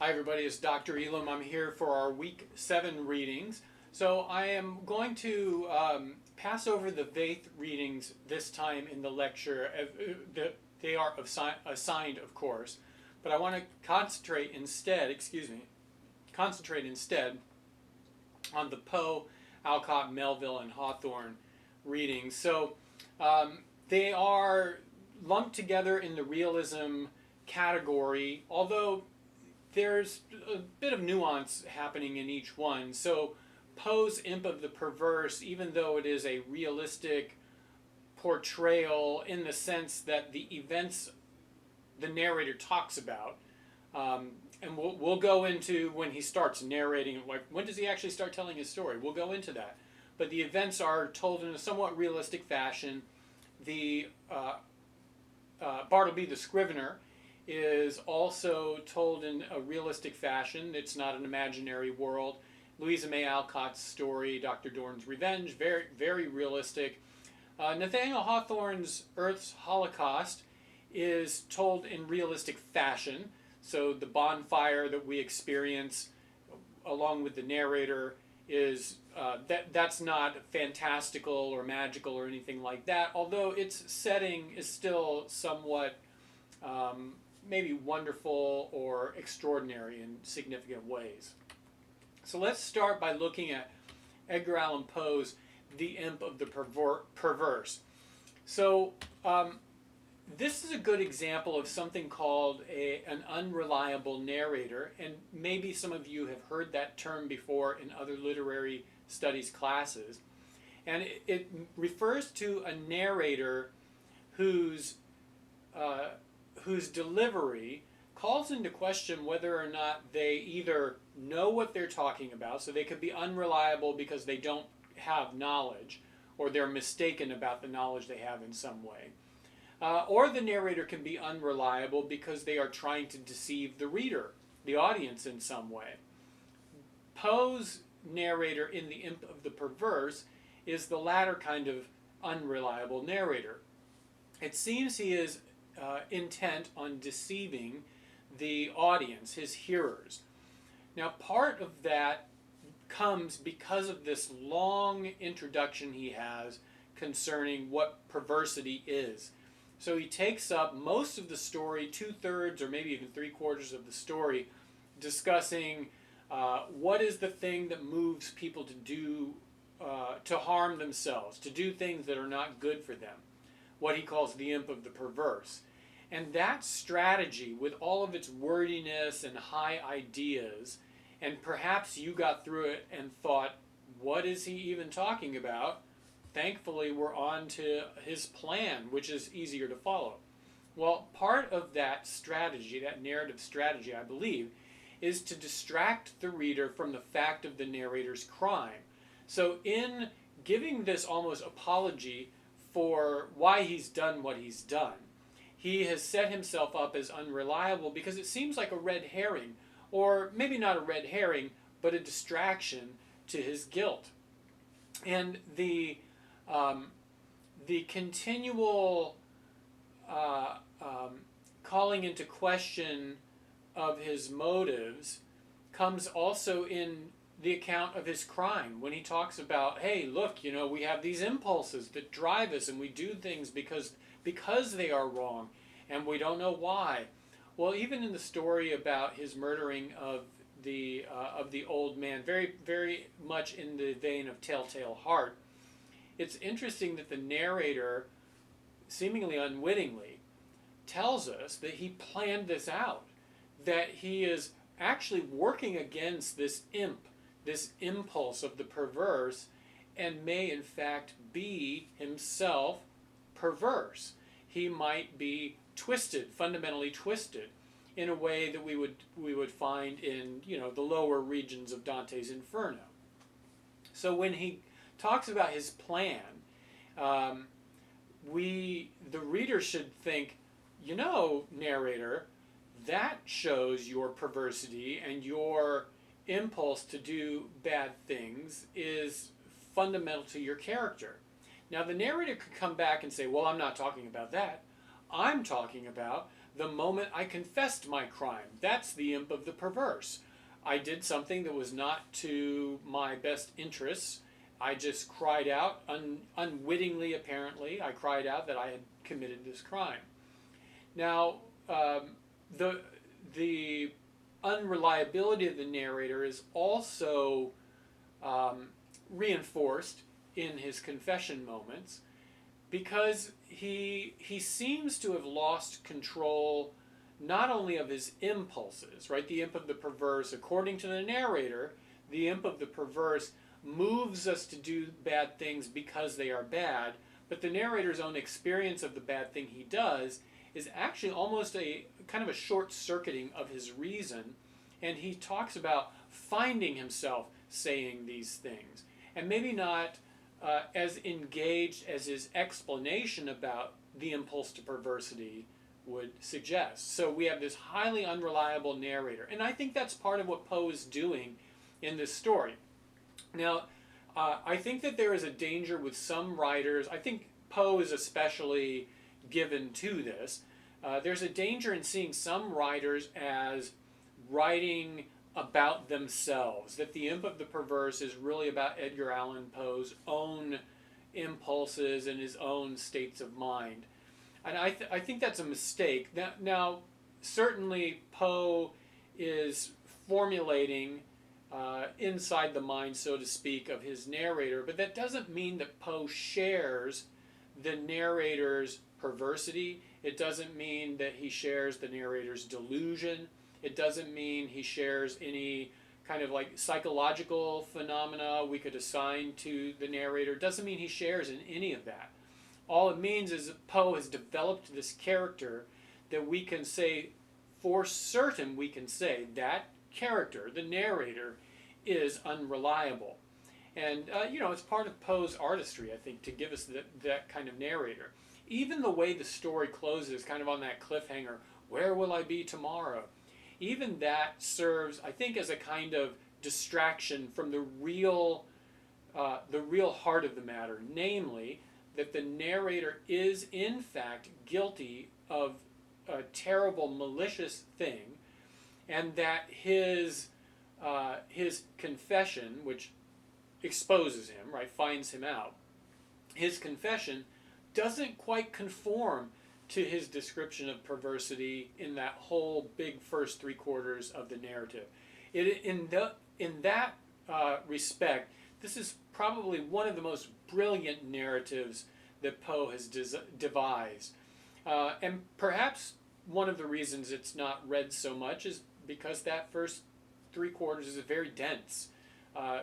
Hi everybody, it's Dr. Elam. I'm here for our week 7 readings. So I am going to pass over the Vaith readings this time in the lecture. They are assigned, of course, but I want to concentrate instead on the Poe, Alcott, Melville, and Hawthorne readings. So they are lumped together in the realism category, although there's a bit of nuance happening in each one. So Poe's Imp of the Perverse, even though it is a realistic portrayal in the sense that the events the narrator talks about, and we'll go into when he starts narrating, like when does he actually start telling his story? We'll go into that. But the events are told in a somewhat realistic fashion. The Bartleby the Scrivener is also told in a realistic fashion. It's not an imaginary world. Louisa May Alcott's story, Dr. Dorn's Revenge, very, very realistic. Nathaniel Hawthorne's Earth's Holocaust is told in realistic fashion. So the bonfire that we experience along with the narrator is that's not fantastical or magical or anything like that, although its setting is still somewhat maybe wonderful or extraordinary in significant ways. So let's start by looking at Edgar Allan Poe's The Imp of the Perverse. So this is a good example of something called an unreliable narrator, and maybe some of you have heard that term before in other literary studies classes. And it refers to a narrator whose delivery calls into question whether or not they either know what they're talking about, so they could be unreliable because they don't have knowledge, or they're mistaken about the knowledge they have in some way. Or the narrator can be unreliable because they are trying to deceive the reader, the audience, in some way. Poe's narrator in The Imp of the Perverse is the latter kind of unreliable narrator. It seems he is intent on deceiving the audience, his hearers. Now, part of that comes because of this long introduction he has concerning what perversity is. So he takes up most of the story, 2/3 or maybe even 3/4 of the story, discussing what is the thing that moves people to do, to harm themselves, to do things that are not good for them, what he calls the imp of the perverse. And that strategy, with all of its wordiness and high ideas, and perhaps you got through it and thought, what is he even talking about? Thankfully, we're on to his plan, which is easier to follow. Well, part of that strategy, that narrative strategy, I believe, is to distract the reader from the fact of the narrator's crime. So in giving this almost apology for why he's done what he's done, he has set himself up as unreliable because it seems like a red herring, or maybe not a red herring, but a distraction to his guilt. And the continual calling into question of his motives comes also in the account of his crime, when he talks about, hey, look, we have these impulses that drive us, and we do things because they are wrong, and we don't know why. Well, even in the story about his murdering of the old man, very, very much in the vein of Telltale Heart, it's interesting that the narrator, seemingly unwittingly, tells us that he planned this out, that he is actually working against this imp, this impulse of the perverse, and may in fact be himself perverse. He might be twisted, fundamentally twisted, in a way that we would find in the lower regions of Dante's Inferno. So when he talks about his plan, the reader should think, narrator, that shows your perversity, and your impulse to do bad things is fundamental to your character. Now, the narrator could come back and say, well, I'm not talking about that. I'm talking about the moment I confessed my crime. That's the imp of the perverse. I did something that was not to my best interests. I just cried out, unwittingly apparently, I cried out that I had committed this crime. Now, the unreliability of the narrator is also reinforced in his confession moments, because he seems to have lost control not only of his impulses, right? The imp of the perverse, according to the narrator, the imp of the perverse moves us to do bad things because they are bad, but the narrator's own experience of the bad thing he does is actually almost a kind of a short-circuiting of his reason, and he talks about finding himself saying these things, and maybe not as engaged as his explanation about the impulse to perversity would suggest. So we have this highly unreliable narrator, and I think that's part of what Poe is doing in this story. Now, I think that there is a danger with some writers. I think Poe is especially given to this. There's a danger in seeing some writers as writing about themselves, that the imp of the perverse is really about Edgar Allan Poe's own impulses and his own states of mind. And I think that's a mistake. Now certainly Poe is formulating inside the mind, so to speak, of his narrator, but that doesn't mean that Poe shares the narrator's perversity. It doesn't mean that he shares the narrator's delusion. It doesn't mean he shares any kind of like psychological phenomena we could assign to the narrator. It doesn't mean he shares in any of that. All it means is that Poe has developed this character that we can say, for certain we can say, that character, the narrator, is unreliable. And, it's part of Poe's artistry, I think, to give us that kind of narrator. Even the way the story closes, kind of on that cliffhanger, where will I be tomorrow? Even that serves, I think, as a kind of distraction from the real heart of the matter, namely that the narrator is in fact guilty of a terrible, malicious thing, and that his confession, which exposes him, right, finds him out, his confession doesn't quite conform to his description of perversity in that whole big first three quarters of the narrative. In that respect, this is probably one of the most brilliant narratives that Poe has devised. And perhaps one of the reasons it's not read so much is because that first three quarters is very dense,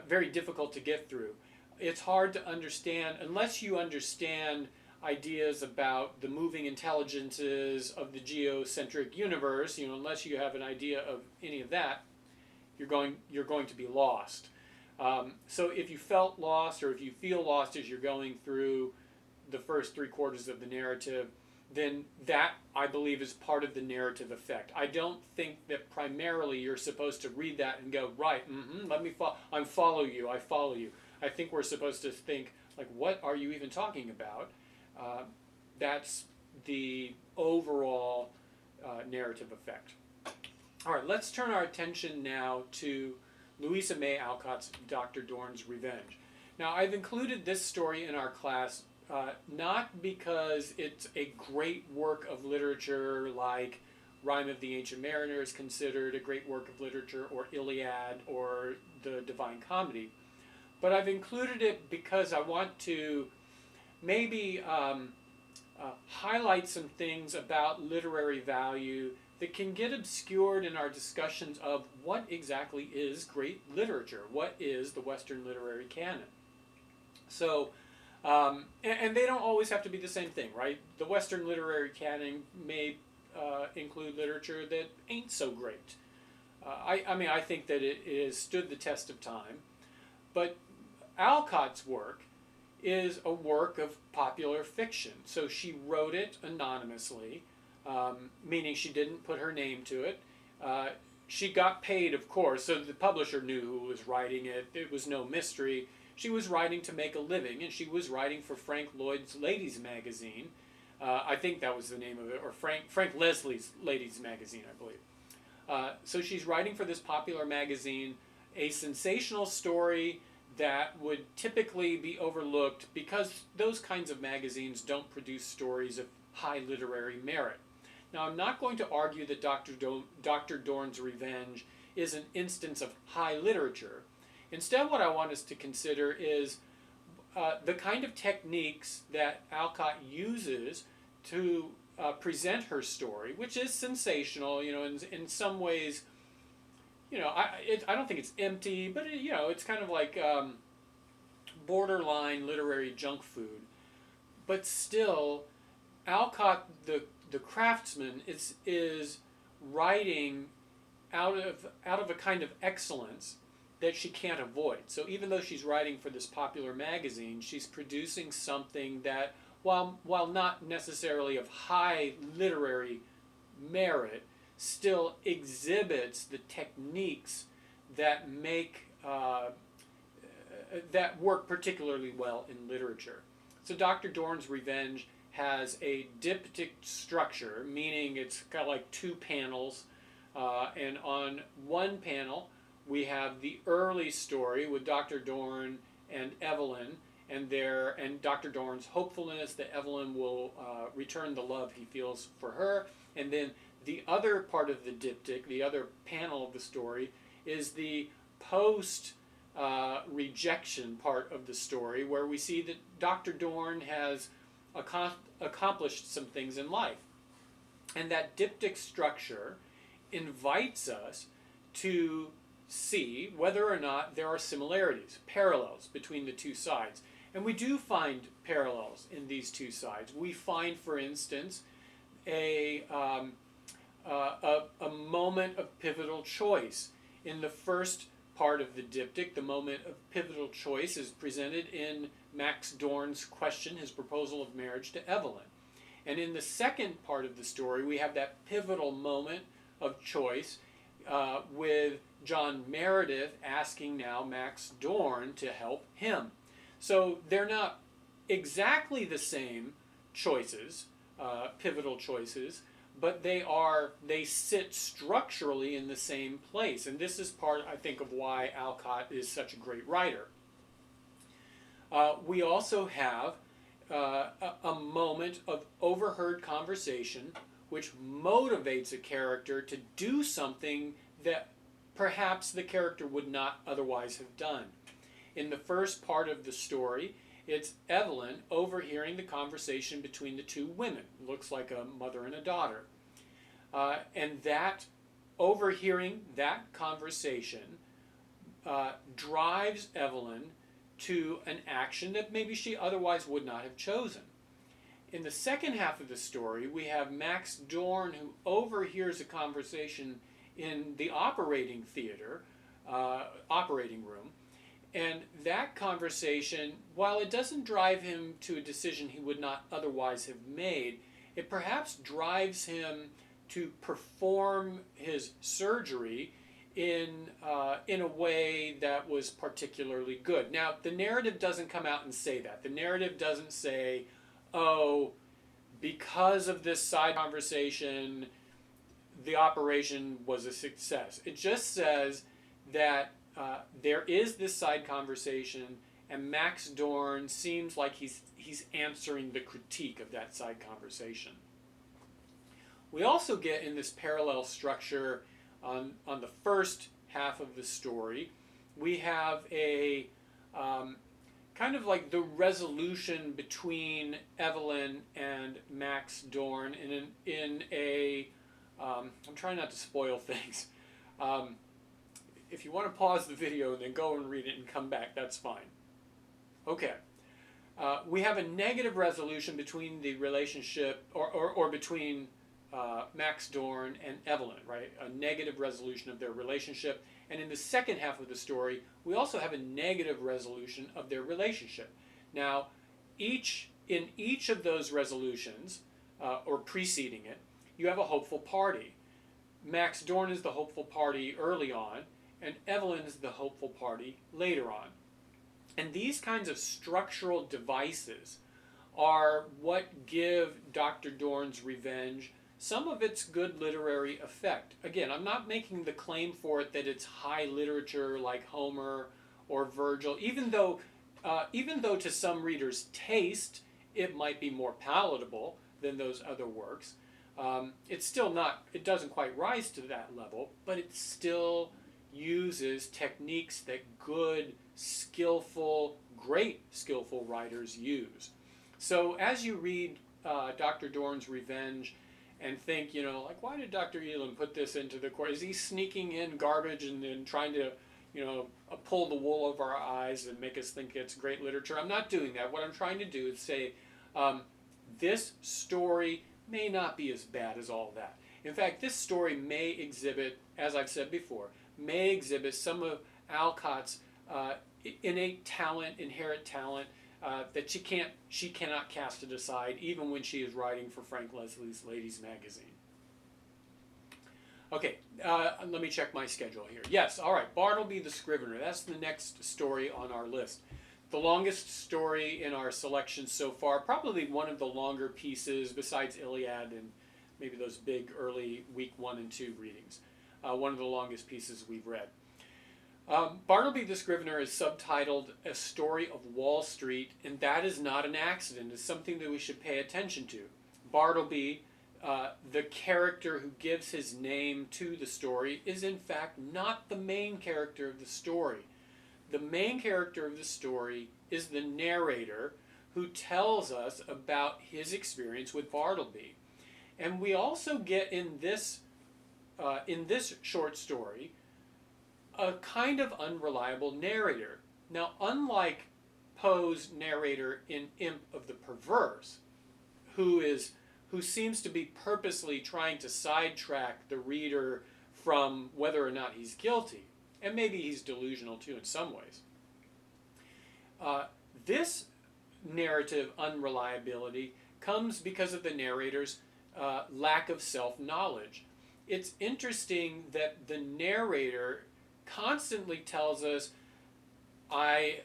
very difficult to get through. It's hard to understand unless you understand ideas about the moving intelligences of the geocentric universe. Unless you have an idea of any of that, you're going to be lost. So if you felt lost, or if you feel lost as you're going through the first three quarters of the narrative, then that, I believe, is part of the narrative effect. I don't think that primarily you're supposed to read that and go, right, let me I follow you. I think we're supposed to think, like, what are you even talking about? That's the overall narrative effect. All right, let's turn our attention now to Louisa May Alcott's Dr. Dorn's Revenge. Now, I've included this story in our class not because it's a great work of literature like Rime of the Ancient Mariner is considered a great work of literature, or Iliad, or the Divine Comedy, but I've included it because I want to maybe highlight some things about literary value that can get obscured in our discussions of what exactly is great literature, what is the Western literary canon. So, and they don't always have to be the same thing, right? The Western literary canon may include literature that ain't so great. I think that it has stood the test of time, but Alcott's work is a work of popular fiction. So she wrote it anonymously, meaning she didn't put her name to it. She got paid, of course, so the publisher knew who was writing it. It was no mystery. She was writing to make a living, and she was writing for Frank Lloyd's Ladies Magazine. I think that was the name of it, or Frank Leslie's Ladies Magazine, I believe. So she's writing for this popular magazine a sensational story that would typically be overlooked because those kinds of magazines don't produce stories of high literary merit. Now, I'm not going to argue that Dr. Dorn's Revenge is an instance of high literature. Instead, what I want us to consider is the kind of techniques that Alcott uses to present her story, which is sensational, you know, in some ways, you know, I don't think it's empty, but it, you know, it's kind of like borderline literary junk food. But still, Alcott, the craftsman, is writing out of a kind of excellence that she can't avoid. So even though she's writing for this popular magazine, she's producing something that, while not necessarily of high literary merit, still exhibits the techniques that make that work particularly well in literature. So Dr. Dorn's Revenge has a diptych structure, meaning it's got like two panels, and on one panel we have the early story with Dr. Dorn and Evelyn, and Dr. Dorn's hopefulness that Evelyn will return the love he feels for her. And then the other part of the diptych, the other panel of the story, is the post rejection part of the story, where we see that Dr. Dorn has accomplished some things in life. And that diptych structure invites us to see whether or not there are similarities, parallels between the two sides. And we do find parallels in these two sides. We find, for instance, a moment of pivotal choice. In the first part of the diptych, the moment of pivotal choice is presented in Max Dorn's question, his proposal of marriage to Evelyn. And in the second part of the story, we have that pivotal moment of choice with John Meredith asking now Max Dorn to help him. So they're not exactly the same choices, pivotal choices, but they sit structurally in the same place. And this is part, I think, of why Alcott is such a great writer. We also have a moment of overheard conversation which motivates a character to do something that perhaps the character would not otherwise have done. In the first part of the story, it's Evelyn overhearing the conversation between the two women. It looks like a mother and a daughter. And that overhearing that conversation drives Evelyn to an action that maybe she otherwise would not have chosen. In the second half of the story, we have Max Dorn, who overhears a conversation in the operating theater, operating room. And that conversation, while it doesn't drive him to a decision he would not otherwise have made, it perhaps drives him to perform his surgery in a way that was particularly good. Now, the narrative doesn't come out and say that. The narrative doesn't say, oh, because of this side conversation, the operation was a success. It just says that there is this side conversation, and Max Dorn seems like he's answering the critique of that side conversation. We also get in this parallel structure on the first half of the story, we have a kind of like the resolution between Evelyn and Max Dorn in a I'm trying not to spoil things. If you want to pause the video and then go and read it and come back, that's fine. Okay. We have a negative resolution between the relationship, or between Max Dorn and Evelyn, right? A negative resolution of their relationship. And in the second half of the story, we also have a negative resolution of their relationship. Now, in each of those resolutions, or preceding it, you have a hopeful party. Max Dorn is the hopeful party early on, and Evelyn is the hopeful party later on. And these kinds of structural devices are what give Dr. Dorn's Revenge some of its good literary effect. Again, I'm not making the claim for it that it's high literature like Homer or Virgil, even though to some readers' taste it might be more palatable than those other works. It's still not, it doesn't quite rise to that level, but it still uses techniques that good, skillful, great skillful writers use. So as you read Dr. Dorn's Revenge and think, like, why did Dr. Elam put this into the course? Is he sneaking in garbage and then trying to, pull the wool over our eyes and make us think it's great literature? I'm not doing that. What I'm trying to do is say, this story may not be as bad as all that. In fact, this story may exhibit, as I've said before, may exhibit some of Alcott's innate talent, inherent talent, that she cannot cast it aside, even when she is writing for Frank Leslie's Ladies Magazine. Okay, let me check my schedule here. Yes, all right, Bartleby the Scrivener. That's the next story on our list. The longest story in our selection so far, probably one of the longer pieces besides Iliad and maybe those big early week 1 and 2 readings. One of the longest pieces we've read. Bartleby the Scrivener is subtitled A Story of Wall Street, and that is not an accident. It's something that we should pay attention to. Bartleby, the character who gives his name to the story, is in fact not the main character of the story. The main character of the story is the narrator who tells us about his experience with Bartleby. And we also get in this short story a kind of unreliable narrator. Now, unlike Poe's narrator in Imp of the Perverse, who seems to be purposely trying to sidetrack the reader from whether or not he's guilty, and maybe he's delusional too in some ways. This narrative unreliability comes because of the narrator's lack of self-knowledge. It's interesting that the narrator constantly tells us, maybe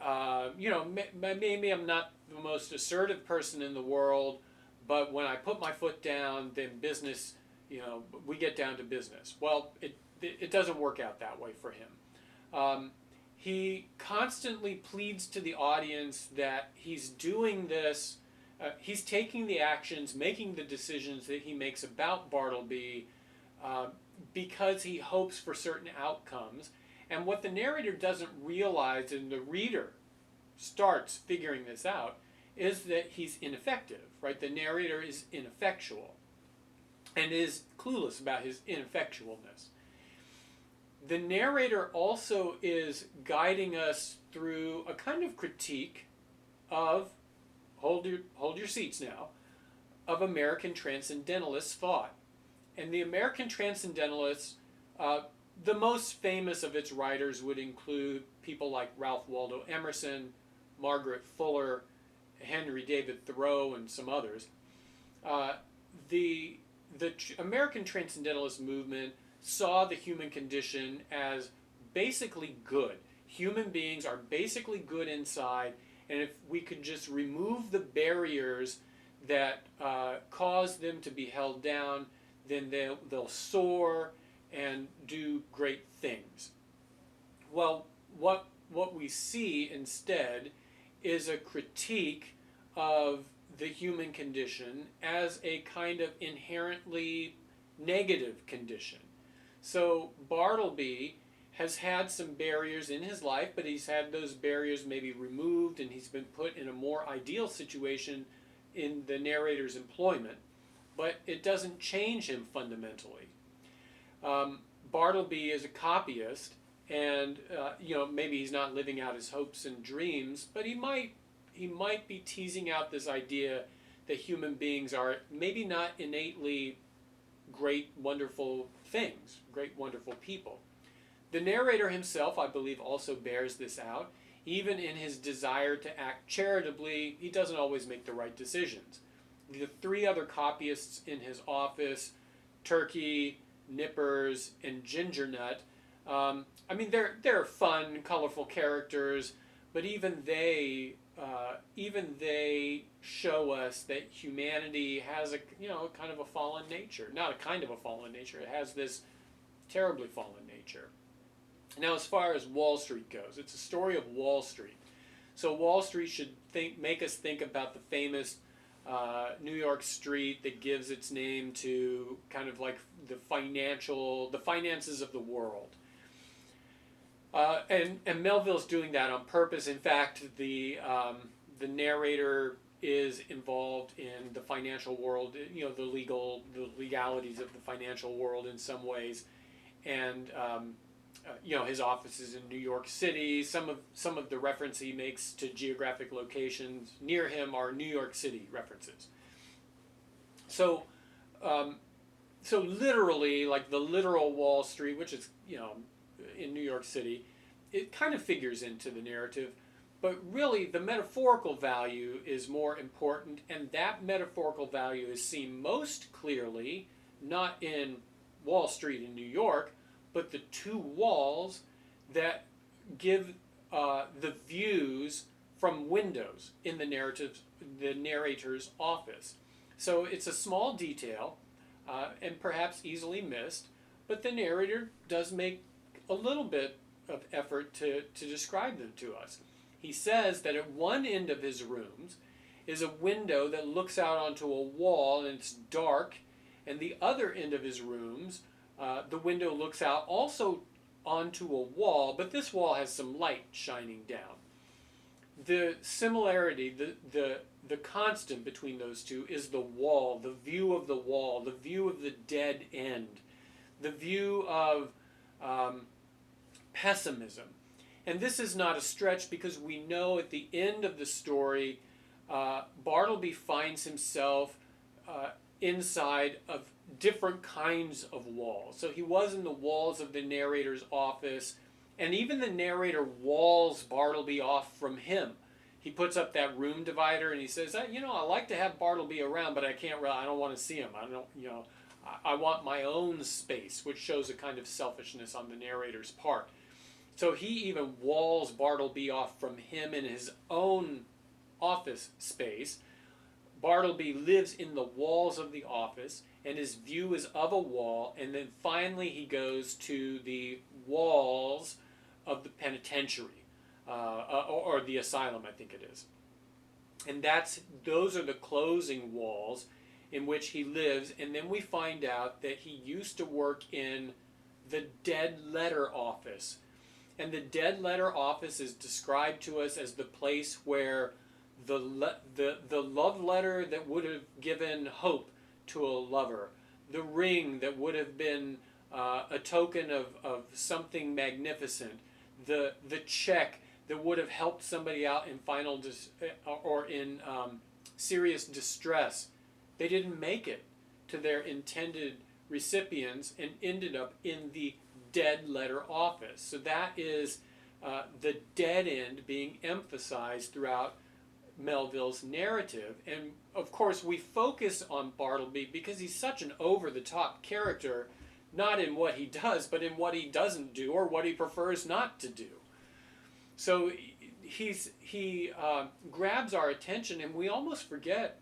I'm not the most assertive person in the world, but when I put my foot down, then business, we get down to business. Well, it doesn't work out that way for him. He constantly pleads to the audience that he's doing this, he's taking the actions, making the decisions that he makes about Bartleby because he hopes for certain outcomes. And what the narrator doesn't realize, and the reader starts figuring this out, is that he's ineffective, right? The narrator is ineffectual and is clueless about his ineffectualness. The narrator also is guiding us through a kind of critique of, hold your seats now, of American transcendentalist thought. And the American transcendentalists, the most famous of its writers would include people like Ralph Waldo Emerson, Margaret Fuller, Henry David Thoreau, and some others. The American transcendentalist movement saw the human condition as basically good. Human beings are basically good inside, and if we could just remove the barriers that cause them to be held down, then they'll soar and do great things. Well, what we see instead is a critique of the human condition as a kind of inherently negative condition. So Bartleby has had some barriers in his life, but he's had those barriers maybe removed, and he's been put in a more ideal situation in the narrator's employment, but it doesn't change him fundamentally. Bartleby is a copyist, and maybe he's not living out his hopes and dreams, but he might be teasing out this idea that human beings are maybe not innately great, wonderful things, great, wonderful people. The narrator himself, I believe, also bears this out. Even in his desire to act charitably, he doesn't always make the right decisions. The three other copyists in his office, Turkey, Nippers, and Gingernut, they're fun, colorful characters, but even they even they show us that humanity has a kind of a fallen nature. Not a kind of a fallen nature. It has this terribly fallen nature. Now, as far as Wall Street goes, it's a story of Wall Street. So Wall Street should make us think about the famous New York street that gives its name to kind of like the finances of the world. And Melville's doing that on purpose. In fact, the narrator is involved in the financial world, the legalities of the financial world in some ways, and his office is in New York City. Some of the reference he makes to geographic locations near him are New York City references. So literally, like the literal Wall Street, which is in New York City, it kind of figures into the narrative, but really the metaphorical value is more important, and that metaphorical value is seen most clearly not in Wall Street in New York, but the two walls that give the views from windows in the narrator's office. So it's a small detail and perhaps easily missed, but the narrator does make a little bit of effort to describe them to us. He says that at one end of his rooms is a window that looks out onto a wall and it's dark, and the other end of his rooms, the window looks out also onto a wall, but this wall has some light shining down. The similarity, the constant between those two is the wall, the view of the wall, the view of the dead end, the view of pessimism. And this is not a stretch, because we know at the end of the story, Bartleby finds himself inside of different kinds of walls. So he was in the walls of the narrator's office, and even the narrator walls Bartleby off from him. He puts up that room divider and he says, I like to have Bartleby around, but I don't want to see him. I want my own space, which shows a kind of selfishness on the narrator's part. So he even walls Bartleby off from him in his own office space. Bartleby lives in the walls of the office, and his view is of a wall, and then finally he goes to the walls of the penitentiary, or the asylum, I think it is. And those are the closing walls in which he lives, and then we find out that he used to work in the dead letter office. And the dead letter office is described to us as the place where the love letter that would have given hope to a lover, the ring that would have been a token of something magnificent, the check that would have helped somebody out in serious distress. They didn't make it to their intended recipients and ended up in the dead letter office. So that is the dead end being emphasized throughout Melville's narrative. And of course we focus on Bartleby because he's such an over-the-top character, not in what he does, but in what he doesn't do or what he prefers not to do. So he grabs our attention, and we almost forget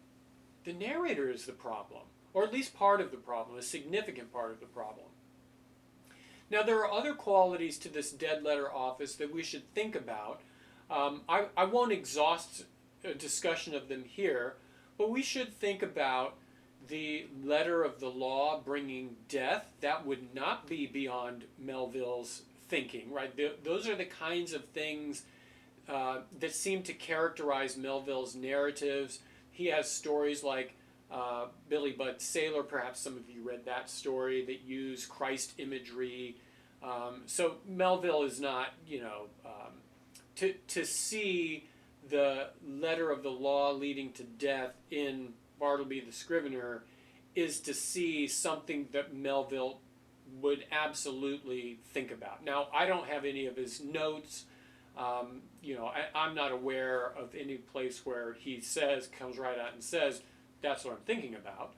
the narrator is the problem, or at least part of the problem, a significant part of the problem. Now, there are other qualities to this dead letter office that we should think about. I won't exhaust a discussion of them here, but we should think about the letter of the law bringing death. That would not be beyond Melville's thinking, right? Those are the kinds of things that seem to characterize Melville's narratives. He has stories like Billy Budd Sailor, perhaps some of you read that story, that use Christ imagery. So Melville is not, to see the letter of the law leading to death in Bartleby the Scrivener is to see something that Melville would absolutely think about. Now, I don't have any of his notes. I'm not aware of any place where he comes right out and says, that's what I'm thinking about.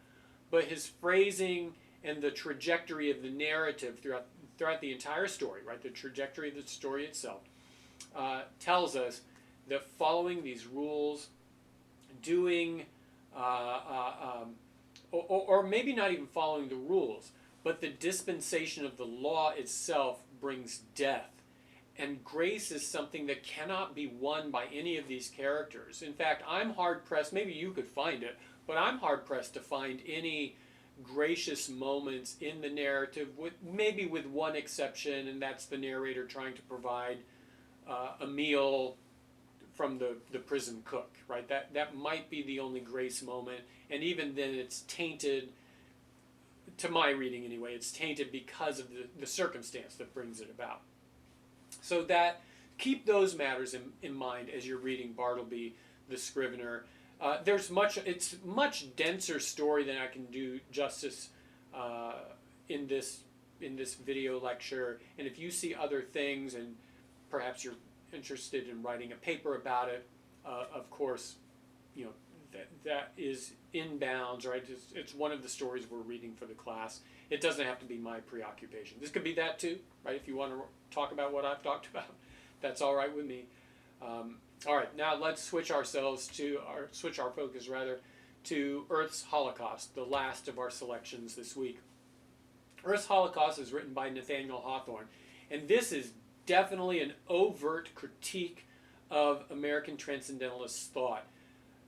But his phrasing and the trajectory of the narrative throughout the entire story, right, the trajectory of the story itself, tells us that following these rules, doing, uh, uh, um, or maybe not even following the rules, but the dispensation of the law itself brings death. And grace is something that cannot be won by any of these characters. In fact, I'm hard pressed, maybe you could find it, but I'm hard pressed to find any gracious moments in the narrative, maybe with one exception, and that's the narrator trying to provide a meal from the prison cook, right? That might be the only grace moment, and even then it's tainted, to my reading anyway, it's tainted because of the circumstance that brings it about. So that, keep those matters in mind as you're reading Bartleby the Scrivener. It's much denser story than I can do justice in this video lecture. And if you see other things and perhaps you're interested in writing a paper about it, of course, that is in bounds, right? It's one of the stories we're reading for the class. It doesn't have to be my preoccupation. This could be that too, right? If you want to talk about what I've talked about, that's all right with me. All right, now let's switch our focus to Earth's Holocaust, the last of our selections this week. Earth's Holocaust is written by Nathaniel Hawthorne, and this is definitely an overt critique of American transcendentalist thought.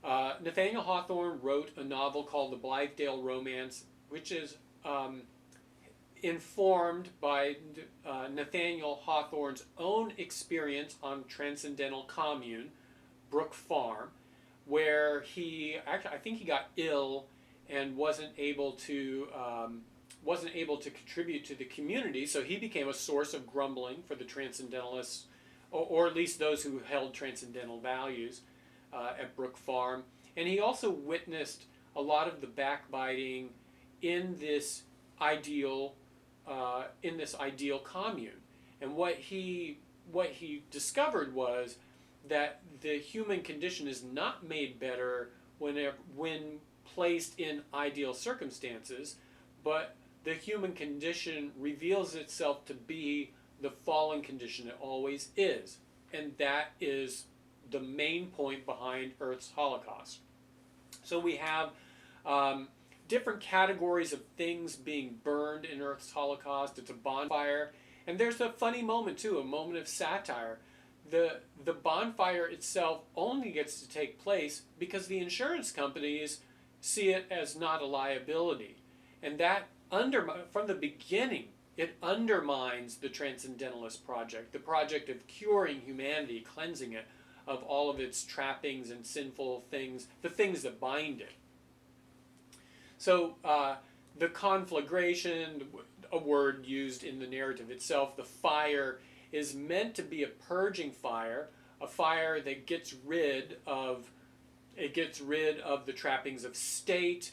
Nathaniel Hawthorne wrote a novel called The Blithedale Romance, which is informed by Nathaniel Hawthorne's own experience on transcendental commune, Brook Farm, where I think he got ill and wasn't able to contribute to the community, so he became a source of grumbling for the transcendentalists, or at least those who held transcendental values at Brook Farm. And he also witnessed a lot of the backbiting in this ideal commune. And what he discovered was that the human condition is not made better when placed in ideal circumstances, but the human condition reveals itself to be the fallen condition it always is. And that is the main point behind Earth's Holocaust. So we have different categories of things being burned in Earth's Holocaust. It's a bonfire. And there's a funny moment too, a moment of satire. The bonfire itself only gets to take place because the insurance companies see it as not a liability. And that from the beginning, it undermines the transcendentalist project, the project of curing humanity, cleansing it of all of its trappings and sinful things, the things that bind it. So the conflagration, a word used in the narrative itself, the fire is meant to be a purging fire, a fire that gets rid of the trappings of state,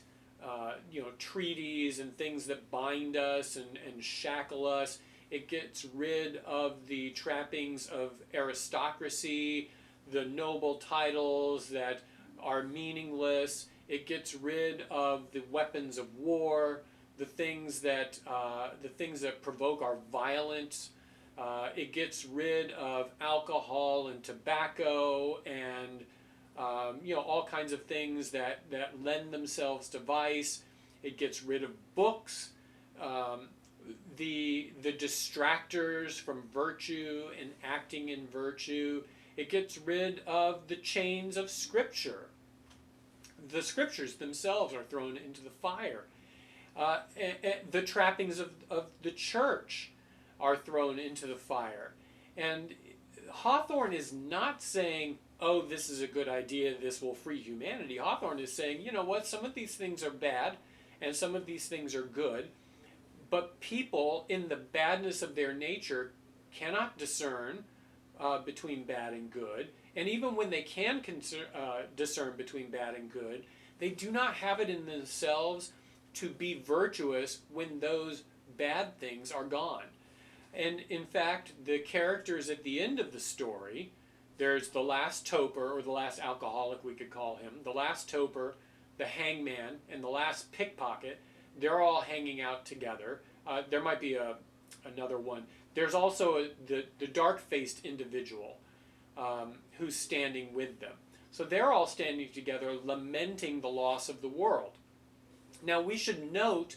treaties and things that bind us and shackle us. It gets rid of the trappings of aristocracy, the noble titles that are meaningless. It gets rid of the weapons of war, the things that provoke our violence. It gets rid of alcohol and tobacco and all kinds of things that lend themselves to vice. It gets rid of books, the distractors from virtue and acting in virtue. It gets rid of the chains of Scripture. The Scriptures themselves are thrown into the fire. The trappings of the church are thrown into the fire. And Hawthorne is not saying, oh, this is a good idea, this will free humanity. Hawthorne is saying, you know what, some of these things are bad and some of these things are good, but people in the badness of their nature cannot discern between bad and good. And even when they can discern between bad and good, they do not have it in themselves to be virtuous when those bad things are gone. And in fact, the characters at the end of the story, there's the last toper, or the last alcoholic we could call him, the last toper, the hangman, and the last pickpocket. They're all hanging out together. There might be another one. There's also the dark-faced individual, who's standing with them. So they're all standing together, lamenting the loss of the world. Now we should note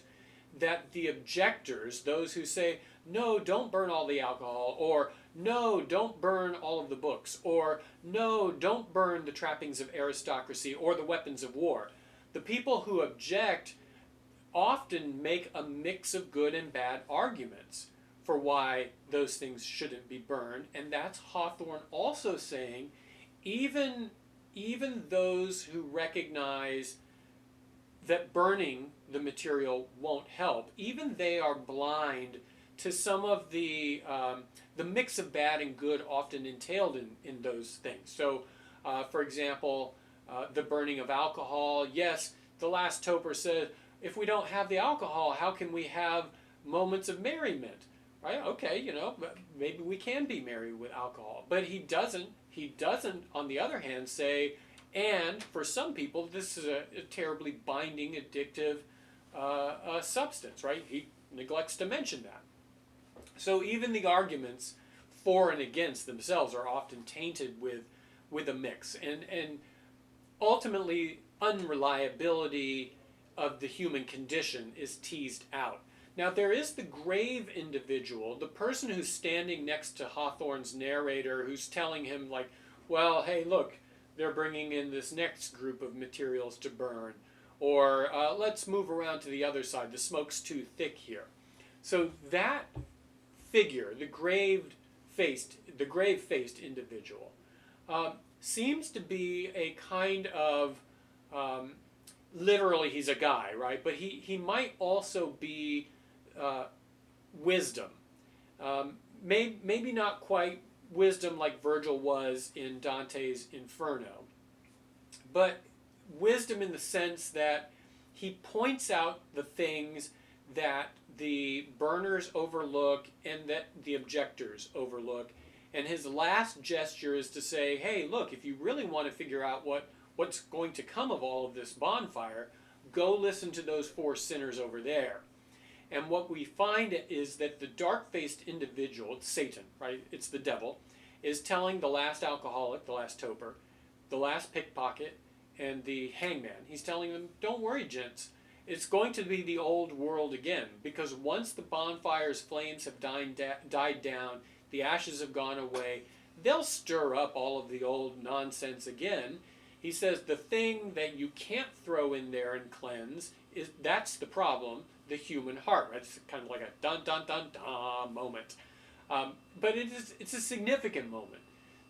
that the objectors, those who say, no, don't burn all the alcohol, or no, don't burn all of the books, or no, don't burn the trappings of aristocracy or the weapons of war. The people who object often make a mix of good and bad arguments for why those things shouldn't be burned, and that's Hawthorne also saying even those who recognize that burning the material won't help, even they are blind to some of the mix of bad and good often entailed in those things. So, for example, the burning of alcohol. Yes, the last toper said, if we don't have the alcohol, how can we have moments of merriment? Right? Okay, maybe we can be merry with alcohol. But he doesn't, on the other hand, say, and for some people, this is a terribly binding, addictive substance, right? He neglects to mention that. So even the arguments for and against themselves are often tainted with a mix. And ultimately, unreliability of the human condition is teased out. Now, there is the grave individual, the person who's standing next to Hawthorne's narrator, who's telling him, like, well, hey, look, they're bringing in this next group of materials to burn. Or let's move around to the other side. The smoke's too thick here. So that figure, the grave-faced individual, seems to be a kind of, literally he's a guy, right? But he might also be wisdom. Maybe not quite wisdom like Virgil was in Dante's Inferno, but wisdom in the sense that he points out the things that the burners overlook and that the objectors overlook. And his last gesture is to say, hey, look, if you really want to figure out what's going to come of all of this bonfire, go listen to those four sinners over there. And what we find is that the dark-faced individual, it's Satan, right? It's the devil, is telling the last alcoholic, the last toper, the last pickpocket, and the hangman. He's telling them, don't worry, gents. It's going to be the old world again, because once the bonfire's flames have died down, the ashes have gone away, they'll stir up all of the old nonsense again. He says the thing that you can't throw in there and cleanse, that's the problem, the human heart. It's kind of like a dun-dun-dun-dun moment. But it's a significant moment.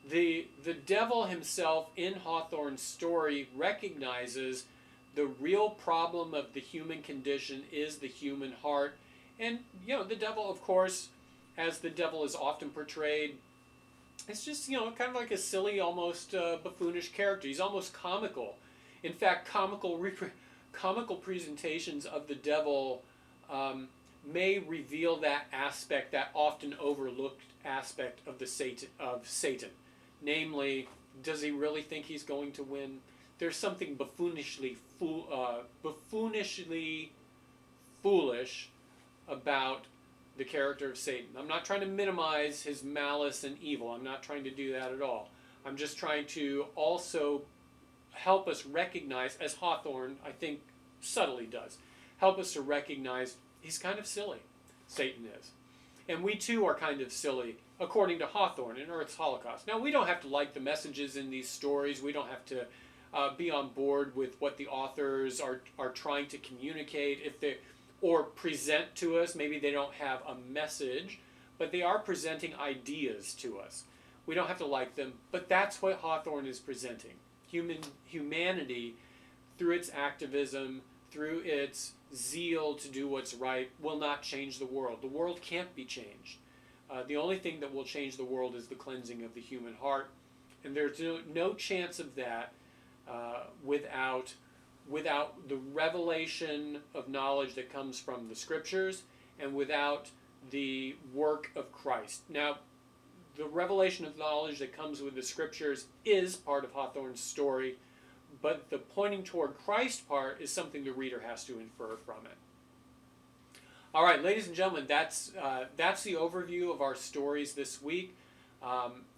The devil himself in Hawthorne's story recognizes the real problem of the human condition is the human heart. And, the devil, of course, as the devil is often portrayed, it's just, kind of like a silly, almost buffoonish character. He's almost comical. In fact, comical presentations of the devil may reveal that aspect, that often overlooked aspect of Satan. Namely, does he really think he's going to win? There's something buffoonishly foolish about the character of Satan. I'm not trying to minimize his malice and evil. I'm not trying to do that at all. I'm just trying to also help us recognize, as Hawthorne, I think, subtly does, help us to recognize he's kind of silly. Satan is. And we too are kind of silly, according to Hawthorne in Earth's Holocaust. Now, we don't have to like the messages in these stories. We don't have to be on board with what the authors are trying to communicate or present to us. Maybe they don't have a message, but they are presenting ideas to us. We don't have to like them, but that's what Hawthorne is presenting. Humanity, through its activism, through its zeal to do what's right, will not change the world. The world can't be changed. The only thing that will change the world is the cleansing of the human heart, and there's no chance of that without the revelation of knowledge that comes from the Scriptures and without the work of Christ. Now, the revelation of knowledge that comes with the Scriptures is part of Hawthorne's story, but the pointing toward Christ part is something the reader has to infer from it. All right, ladies and gentlemen, that's the overview of our stories this week.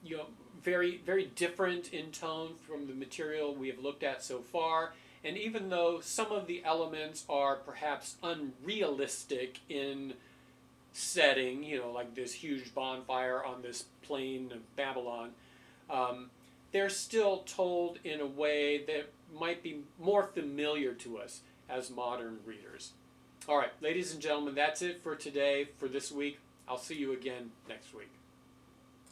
You know, very, very different in tone from the material we have looked at so far. And even though some of the elements are perhaps unrealistic in setting, you know, like this huge bonfire on this plain of Babylon, they're still told in a way that might be more familiar to us as modern readers. All right, ladies and gentlemen, that's it for today, for this week. I'll see you again next week.